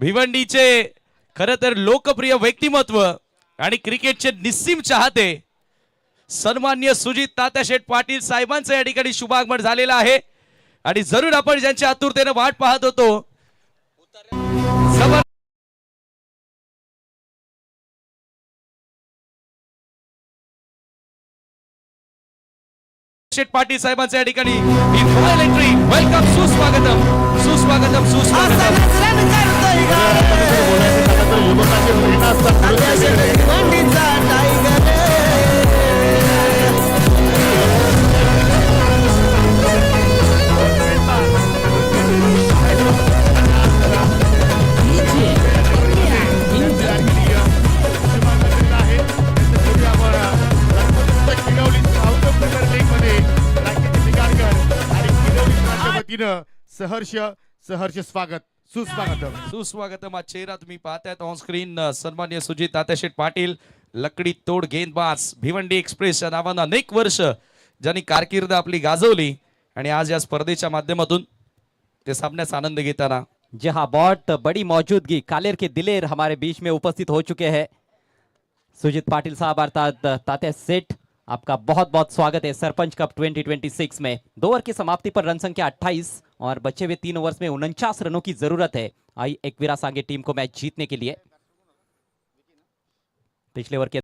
भिवंडीचे खरं तर लोकप्रिय व्यक्तिमत्व आणि क्रिकेटचे निस्सीम चाहते सन्मान्य सुजित तात्याशेठ पाटील साहेबांचं या ठिकाणी शुभागमन झालेलं आहे आणि जरूर आपण ज्यांच्या आतुरतेने वाट पाहत होतो शेठ पाटील साहेबांचं या ठिकाणी एंट्री वेलकम सुस्वागतम सुस्वागतम सुस्वागतम सहर्ष सहर्ष स्वागत सुस्वागतम सुस्वागतम। आज चेहरा तुम्ही पाहताय ऑन स्क्रीन सन्मान्य सुजित तात्याशेठ पाटील लकडी तोड गेंदबाज भिवंडी एक्सप्रेस या नावानं अनेक वर्ष ज्यांनी कारकीर्द आपली गाजवली आणि आज या स्पर्धेच्या माध्यमातून ते सामन्याचा आनंद घेताना जी हाँ, बहुत बड़ी मौजूदगी कालेर के दिलेर हमारे बीच में उपस्थित हो चुके हैं। सुजीत पाटिल साहब अर्थात तात्या सेठ, आपका बहुत बहुत स्वागत है सरपंच कप 2026 में। 2 ओवर की समाप्ति पर रन संख्या 28 और बचे हुए 3 ओवर्स में 49 रनों की जरूरत है आई एकवीरा सांगे टीम को मैच जीतने के लिए। पिछले ओवर के